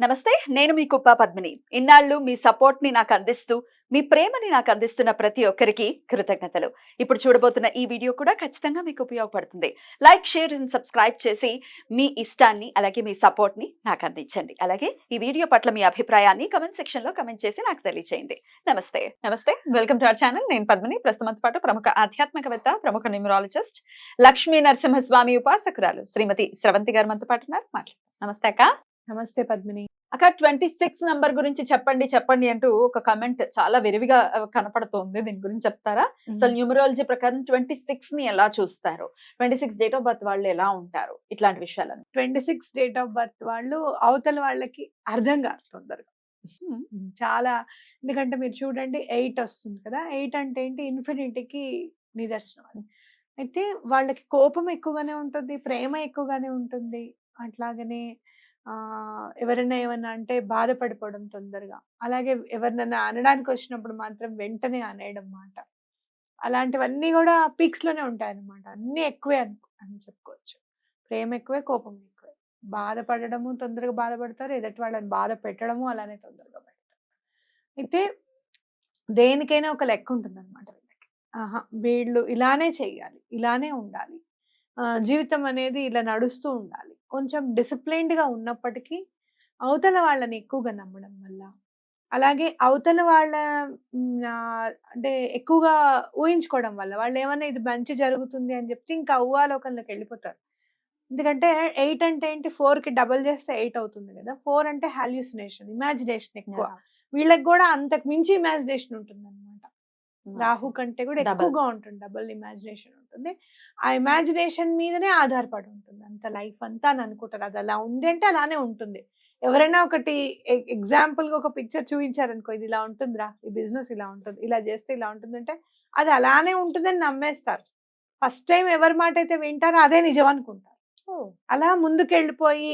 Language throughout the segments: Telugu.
నమస్తే. నేను మీ కుప్ప పద్మిని. ఇన్నాళ్ళు మీ సపోర్ట్‌ని నాకందిస్తూ, మీ ప్రేమని నాకందిస్తున్న ప్రతి ఒక్కరికి కృతజ్ఞతలు. ఇప్పుడు చూడబోతున్న ఈ వీడియో కూడా ఖచ్చితంగా మీకు ఉపయోగపడుతుంది. లైక్, షేర్ అండ్ సబ్స్క్రైబ్ చేసి మీ ఇష్టాన్ని, అలాగే మీ సపోర్ట్‌ని నాకందించండి. అలాగే ఈ వీడియో పట్ల మీ అభిప్రాయాన్ని కామెంట్ సెక్షన్‌లో కామెంట్ చేసి నాకు తెలియజేయండి. నమస్తే. నమస్తే. Welcome to our channel. నేను పద్మిని. ప్రస్తుతంతో పాటు ప్రముఖ ఆధ్యాత్మికవేత్త, ప్రముఖ న్యూమరాలజిస్ట్, లక్ష్మీ నరసింహస్వామి ఉపాసకురాలు శ్రీమతి స్రవంతి గారు మనతో పాటు ఉన్నారు. మాట్లాడదాం. నమస్తే అక్క. నమస్తే పద్మిని. అక్క 26 నంబర్ గురించి చెప్పండి చెప్పండి అంటూ ఒక కమెంట్ చాలా విరివిగా కనపడుతోంది. దీని గురించి చెప్తారా? అసలు న్యూమరాలజీ ప్రకారం 26 ని ఎలా చూస్తారు? 26 డేట్ ఆఫ్ బర్త్ వాళ్ళు ఎలా ఉంటారు? ఇట్లాంటి విషయాలను 26 డేట్ ఆఫ్ బర్త్ వాళ్ళు అవతల వాళ్ళకి అర్థం కాదు తొందరగా. చాలా, ఎందుకంటే మీరు చూడండి 8 వస్తుంది కదా, 8 అంటే ఏంటి, ఇన్ఫినిటీకి నిదర్శనం అది. అయితే వాళ్ళకి కోపం ఎక్కువగానే ఉంటుంది, ప్రేమ ఎక్కువగానే ఉంటుంది. అట్లాగనే ఎవరైనా ఏమన్నా అంటే బాధపడిపోవడం తొందరగా, అలాగే ఎవరినైనా అనడానికి వచ్చినప్పుడు మాత్రం వెంటనే అనేయడం మాట, అలాంటివన్నీ కూడా పీక్స్ లోనే ఉంటాయన్నమాట. అన్ని ఎక్కువే అని చెప్పుకోవచ్చు. ప్రేమ ఎక్కువే, కోపం ఎక్కువే, బాధపడడము తొందరగా బాధపడతారు, ఎదుటి వాళ్ళని బాధ పెట్టడము అలానే తొందరగా పెడతారు. అయితే దేనికైనా ఒక లెక్క ఉంటుంది అనమాట వీళ్ళకి. వీళ్ళు ఇలానే చెయ్యాలి, ఇలానే ఉండాలి, జీవితం అనేది ఇలా నడుస్తూ ఉండాలి. కొంచెం డిసిప్లైన్డ్ గా ఉన్నప్పటికీ అవతల వాళ్ళని ఎక్కువగా నమ్మడం వల్ల, అలాగే అవతల వాళ్ళ అంటే ఎక్కువగా ఊహించుకోవడం వల్ల, వాళ్ళు ఏమన్నా ఇది మంచి జరుగుతుంది అని చెప్తే ఇంకా ఊహాలోకంలోకి వెళ్ళిపోతారు. ఎందుకంటే 8 అంటే ఏంటి, 4 కి డబల్ చేస్తే 8 అవుతుంది కదా. 4 అంటే హాల్యూసినేషన్, ఇమాజినేషన్ ఎక్కువ. వీళ్ళకి కూడా అంతకు మించి ఇమాజినేషన్ ఉంటుంది అనమాట. రాహు కంటే కూడా ఎక్కువగా ఉంటుంది, డబుల్ ఇమాజినేషన్ ఉంటుంది. ఆ ఇమాజినేషన్ మీదనే ఆధారపడి ఉంటుంది అంత లైఫ్ అంతా అని అనుకుంటారు. అది అలా ఉంది అంటే అలానే ఉంటుంది. ఎవరైనా ఒకటి ఎగ్జాంపుల్ గా ఒక పిక్చర్ చూపించారనుకో, ఇది ఇలా ఉంటుందిరా, ఈ బిజినెస్ ఇలా ఉంటుంది, ఇలా చేస్తే ఇలా ఉంటుంది అంటే అది అలానే ఉంటుందని నమ్మేస్తారు. ఫస్ట్ టైం ఎవరి మాట అయితే వింటారో అదే నిజం అనుకుంటారు. అలా ముందుకెళ్ళిపోయి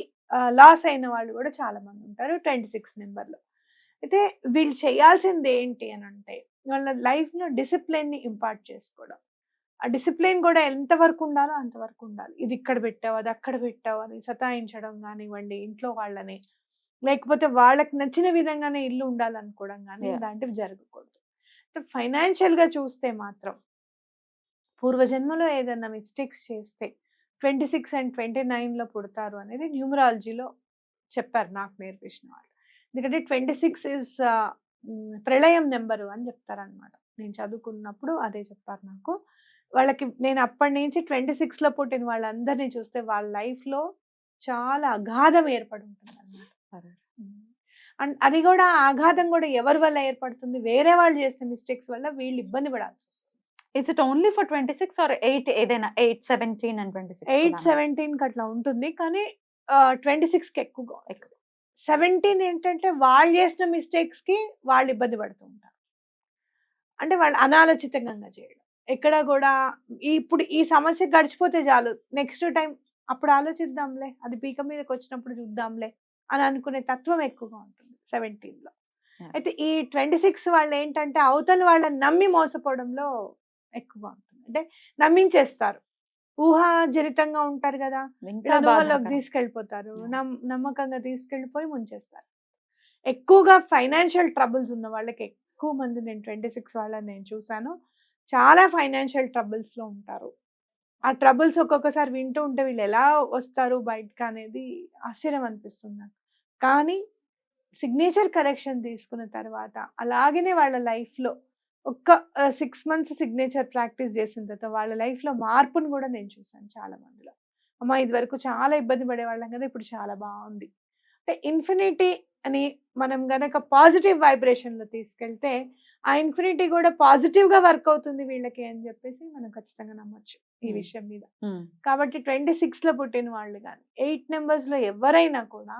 లాస్ అయిన వాళ్ళు కూడా చాలా మంది ఉంటారు 26 నెంబర్లో. అయితే వీళ్ళు చేయాల్సింది ఏంటి అని అంటే, వాళ్ళ లైఫ్ లో డిసిప్లిన్ ని ఇంపార్ట్ చేసుకోవడం. ఆ డిసిప్లిన్ కూడా ఎంత వరకు ఉండాలో అంతవరకు ఉండాలి. ఇది ఇక్కడ పెట్టావు, అది అక్కడ పెట్టావు అని సతాయించడం కానివ్వండి ఇంట్లో వాళ్ళని, లేకపోతే వాళ్ళకి నచ్చిన విధంగానే ఇల్లు ఉండాలనుకోవడం కానీ ఇలాంటివి జరగకూడదు. ఫైనాన్షియల్ గా చూస్తే మాత్రం పూర్వజన్మలో ఏదైనా మిస్టేక్స్ చేస్తే 26 అండ్ 29 లో పుడతారు అనేది న్యూమరాలజీలో చెప్పారు, నాకు నేర్పించిన వాళ్ళు. ఎందుకంటే 26 ఇస్ ప్రళయం నెంబరు అని చెప్తారనమాట. నేను చదువుకున్నప్పుడు అదే చెప్పారు నాకు. వాళ్ళకి నేను అప్పటి నుంచి 26 లో పుట్టిన వాళ్ళందరినీ చూస్తే వాళ్ళ లైఫ్ లో చాలా అగాధం ఏర్పడి ఉంటుంది అనమాట. అండ్ అది కూడా ఆఘాతం కూడా ఎవరి వల్ల ఏర్పడుతుంది, వేరే వాళ్ళు చేసిన మిస్టేక్స్ వల్ల వీళ్ళు ఇబ్బంది పడాల్సి వస్తుంది. Is it only for 26 or 8 ఏదైనా 8, 17 అండ్ 26? 8, 17 అట్లా ఉంటుంది, కానీ 26 కి ఎక్కువగా. 17 ఏంటంటే వాళ్ళు చేసిన మిస్టేక్స్ కి వాళ్ళు ఇబ్బంది పడుతూ ఉంటారు. అంటే వాళ్ళు అనాలోచితంగా చేయడం, ఎక్కడ కూడా ఇప్పుడు ఈ సమస్య గడిచిపోతే చాలు, నెక్స్ట్ టైం అప్పుడు ఆలోచిద్దాంలే, అది పీక మీదకి వచ్చినప్పుడు చూద్దాంలే అని అనుకునే తత్వం ఎక్కువగా ఉంటుంది 17 లో. అయితే ఈ 26 వాళ్ళు ఏంటంటే అవతల వాళ్ళని నమ్మి మోసపోవడంలో ఎక్కువగా ఉంటుంది. అంటే నమ్మించేస్తారు, ఊహాజనితంగా ఉంటారు కదా, లోకి తీసుకెళ్ళిపోతారు, నమ్మకంగా తీసుకెళ్ళిపోయి ముంచేస్తారు. ఎక్కువగా ఫైనాన్షియల్ ట్రబుల్స్ ఉన్న వాళ్ళకి ఎక్కువ మంది నేను 26 వాళ్ళని నేను చూసాను, చాలా ఫైనాన్షియల్ ట్రబుల్స్ లో ఉంటారు. ఆ ట్రబుల్స్ ఒక్కొక్కసారి వింటూ ఉంటే వీళ్ళు ఎలా వస్తారు బయటకు అనేది ఆశ్చర్యం అనిపిస్తుంది నాకు. కానీ సిగ్నేచర్ కరెక్షన్ తీసుకున్న తర్వాత అలాగనే వాళ్ళ లైఫ్ లో ఒక్క 6 మంత్స్ సిగ్నేచర్ ప్రాక్టీస్ చేసిన తర్వాత వాళ్ళ లైఫ్ లో మార్పును కూడా నేను చూసాను చాలా మందిలో. అమ్మ ఇది వరకు చాలా ఇబ్బంది పడేవాళ్ళం కదా, ఇప్పుడు చాలా బాగుంది. అంటే ఇన్ఫినిటీ అని మనం గనక పాజిటివ్ వైబ్రేషన్ లో తీసుకెళ్తే ఆ ఇన్ఫినిటీ కూడా పాజిటివ్ గా వర్క్ అవుతుంది వీళ్ళకి అని చెప్పేసి మనం ఖచ్చితంగా నమ్మొచ్చు ఈ విషయం మీద. కాబట్టి 26 లో పుట్టిన వాళ్ళు కానీ 8 నెంబర్స్ లో ఎవరైనా కూడా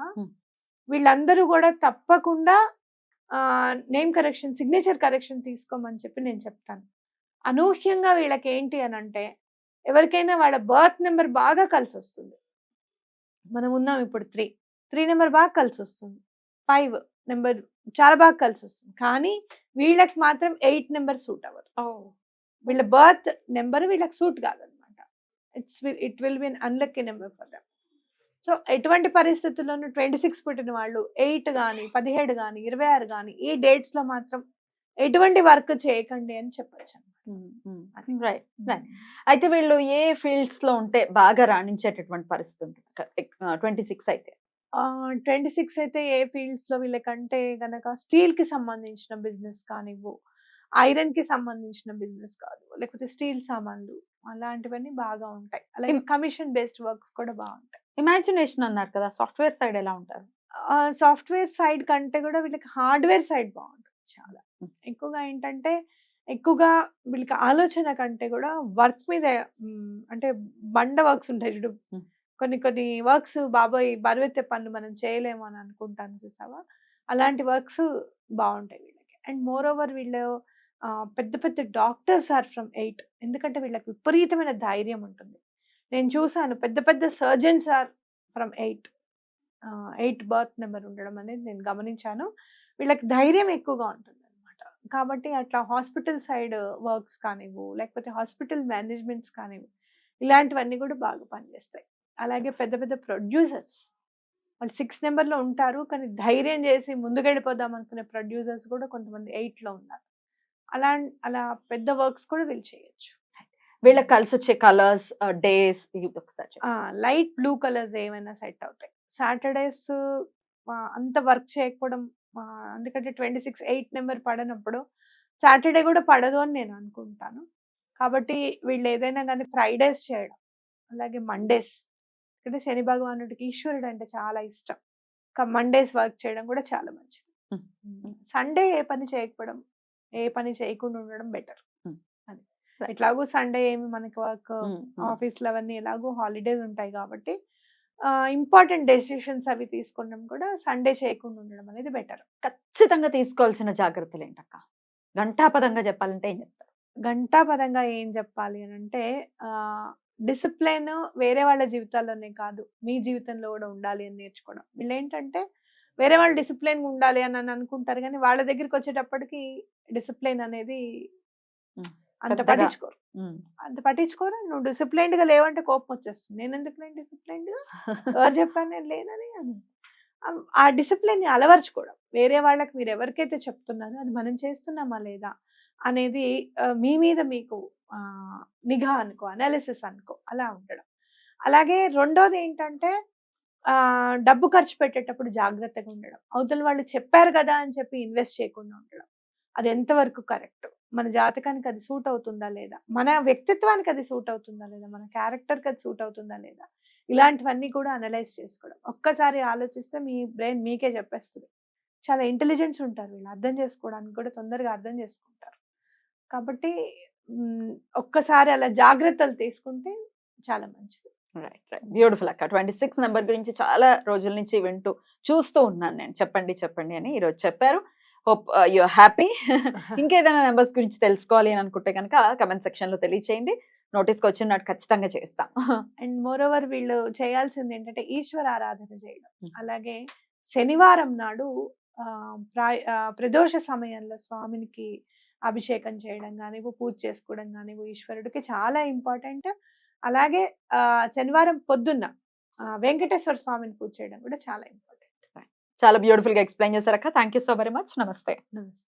వీళ్ళందరూ కూడా తప్పకుండా నేమ్ కరెక్షన్, సిగ్నేచర్ కరెక్షన్ తీసుకోమని చెప్పి నేను చెప్తాను. అనూహ్యంగా వీళ్ళకి ఏంటి అని అంటే, ఎవరికైనా వాళ్ళ బర్త్ నెంబర్ బాగా కలిసి వస్తుంది. మనం ఉన్నాం ఇప్పుడు 3 నెంబర్ బాగా కలిసి వస్తుంది, 5 నెంబర్ చాలా బాగా కలిసి వస్తుంది. కానీ వీళ్ళకి మాత్రం 8 నెంబర్ సూట్ అవ్వదు. వీళ్ళ బర్త్ నెంబర్ వీళ్ళకి సూట్ కాదనమాట. It will be an unlucky number for them. So ఎటువంటి పరిస్థితుల్లోనూ 26 పుట్టిన వాళ్ళు 8 గాని, 17 గాని, 26 గాని ఈ డేట్స్ లో మాత్రం ఎటువంటి వర్క్ చేయకండి అని చెప్పొచ్చు. Right right. అయితే వీళ్ళు ఏ ఫీల్డ్స్ లో ఉంటే బాగా రాణించేటటువంటి పరిస్థితి ఉంటుంది 26 అయితే? 26 అయితే ఏ ఫీల్డ్స్ లో వీళ్ళకంటే గనక స్టీల్ కి సంబంధించిన బిజినెస్ కానివ్వు, ఐరన్ కి సంబంధించిన బిజినెస్ కాదు, లేకపోతే స్టీల్ సామాన్లు అలాంటివన్నీ బాగా ఉంటాయి. అలాగే కమిషన్ బేస్డ్ వర్క్స్ కూడా బాగుంటాయి. ఇమాజినేషన్ అన్నారు కదా, సాఫ్ట్వేర్ సైడ్ ఎలా ఉంటారు? సాఫ్ట్వేర్ సైడ్ కంటే కూడా వీళ్ళకి హార్డ్వేర్ సైడ్ బాగుంటుంది చాలా. ఎక్కువగా ఏంటంటే ఎక్కువగా వీళ్ళకి ఆలోచన కంటే కూడా వర్క్ మీద అంటే బండ వర్క్స్ ఉంటాయి చూడు, కొన్ని కొన్ని వర్క్స్ బాబోయ్ బరువెత్తే పనులు మనం చేయలేము అని అనుకుంటాను చూసావా, అలాంటి వర్క్స్ బాగుంటాయి వీళ్ళకి. అండ్ మోర్ ఓవర్ వీళ్ళు పెద్ద పెద్ద డాక్టర్స్ ఆర్ ఫ్రమ్ 8, ఎందుకంటే వీళ్ళకి విపరీతమైన ధైర్యం ఉంటుంది. నేను చూసాను పెద్ద పెద్ద surgeons are from 8 birth number ఉండడం అనేది నేను గమనించాను. వీళ్ళకి ధైర్యం ఎక్కువగా ఉంటుంది అనమాట. కాబట్టి అట్లా హాస్పిటల్ సైడ్ వర్క్స్ కానివ్వు, లేకపోతే హాస్పిటల్ మేనేజ్మెంట్స్ కానివ్వు, ఇలాంటివన్నీ కూడా బాగా పనిచేస్తాయి. అలాగే పెద్ద పెద్ద ప్రొడ్యూసర్స్ వాళ్ళు 6 నెంబర్లో ఉంటారు, కానీ ధైర్యం చేసి ముందుకెళ్ళిపోదాం అనుకునే ప్రొడ్యూసర్స్ కూడా కొంతమంది 8లో ఉన్నారు. అలా అలా పెద్ద వర్క్స్ కూడా వీళ్ళు చేయొచ్చు. వీళ్ళకి కలిసి వచ్చే కలర్స్, డేస్ ఒకసారి చెప్పండి. లైట్ బ్లూ కలర్స్ ఏమైనా సెట్ అవుతాయి. సాటర్డేస్ అంత వర్క్ చేయకపోవడం, ఎందుకంటే 26 8 నెంబర్ పడనప్పుడు సాటర్డే కూడా పడదు అని నేను అనుకుంటాను. కాబట్టి వీళ్ళు ఏదైనా కానీ ఫ్రైడేస్ చేయడం, అలాగే మండేస్, అంటే శని భగవానుడికి ఈశ్వరుడు అంటే చాలా ఇష్టం. మండేస్ వర్క్ చేయడం కూడా చాలా మంచిది. సండే ఏ పని చేయకపోవడం, ఏ పని చేయకుండా ఉండడం బెటర్. అది ఎట్లాగో సండే ఏమి మనకి వర్క్ ఆఫీస్లో అవన్నీ ఎలాగో హాలిడేస్ ఉంటాయి కాబట్టి ఇంపార్టెంట్ డెసిషన్స్ అవి తీసుకోవడం కూడా సండే చేయకుండా ఉండడం అనేది బెటర్. ఖచ్చితంగా తీసుకోవాల్సిన జాగ్రత్తలు ఏంటక్క? గంటాపదంగా చెప్పాలంటే ఏం చెప్తారు? గంటాపదంగా ఏం చెప్పాలి అని అంటే డిసిప్లిన్ వేరే వాళ్ళ జీవితాల్లోనే కాదు, మీ జీవితంలో కూడా ఉండాలి అని నేర్చుకోవడం. వీళ్ళు ఏంటంటే వేరే వాళ్ళు డిసిప్లిన్ ఉండాలి అని అనుకుంటారు, కానీ వాళ్ళ దగ్గరికి వచ్చేటప్పటికి డిసిప్లిన్ అనేది అంత పట్టించుకోరు. అంత పట్టించుకోరు. నువ్వు డిసిప్లైన్డ్ గా లేవంటే కోపం వచ్చేస్తుంది. నేను ఎందుకు లేని డిసిప్లైన్డ్ గా, ఎవరు చెప్పాను నేను లేనని. ఆ డిసిప్లిన్ ని అలవర్చుకోవడం, వేరే వాళ్ళకి మీరు ఎవరికైతే చెప్తున్నారో అది మనం చేస్తున్నామా లేదా అనేది మీ మీద మీకు నిఘా అనుకో, అనాలిసిస్ అనుకో, అలా ఉండడం. అలాగే రెండోది ఏంటంటే డబ్బు ఖర్చు పెట్టేటప్పుడు జాగ్రత్తగా ఉండడం. అవతల వాళ్ళు చెప్పారు కదా అని చెప్పి ఇన్వెస్ట్ చేయకుండా ఉండడం. అది ఎంతవరకు కరెక్ట్, మన జాతకానికి అది సూట్ అవుతుందా లేదా, మన వ్యక్తిత్వానికి అది సూట్ అవుతుందా లేదా, మన క్యారెక్టర్కి అది సూట్ అవుతుందా లేదా, ఇలాంటివన్నీ కూడా అనలైజ్ చేసుకోవడం. ఒక్కసారి ఆలోచిస్తే మీ బ్రెయిన్ మీకే చెప్పేస్తుంది. చాలా ఇంటెలిజెన్స్ ఉంటారు వీళ్ళు, అర్థం చేసుకోవడానికి కూడా తొందరగా అర్థం చేసుకుంటారు. కాబట్టి ఒక్కసారి అలా జాగ్రత్తలు తీసుకుంటే చాలా మంచిది. రైట్ రైట్, బ్యూటిఫుల్ అక్క. 26 నెంబర్ గురించి చాలా రోజుల నుంచి వింటూ చూస్తూ ఉన్నాను నేను. చెప్పండి చెప్పండి అని ఈరోజు చెప్పారు. Hope you are happy. ఇంకేదైనా నెంబర్స్ గురించి తెలుసుకోవాలి అని అనుకుంటే కనుక కమెంట్ సెక్షన్ లో తెలియచేయండి. నోటీస్కి వచ్చినట్టు ఖచ్చితంగా చేస్తాం. అండ్ మోర్ ఓవర్ వీళ్ళు చేయాల్సింది ఏంటంటే ఈశ్వర ఆరాధన చేయడం. అలాగే శనివారం నాడు ప్రదోష సమయంలో స్వామినికి అభిషేకం చేయడం కానివ్వు, పూజ చేసుకోవడం కానివ్వు ఈశ్వరుడికి చాలా ఇంపార్టెంట్. అలాగే శనివారం పొద్దున్న వెంకటేశ్వర స్వామిని పూజ చేయడం కూడా చాలా ఇంపార్టెంట్. చాలా బ్యూటిఫుల్ గా ఎక్స్ప్లెయిన్ చేశారక్క. Thank you so very much. నమస్తే. నమస్తే.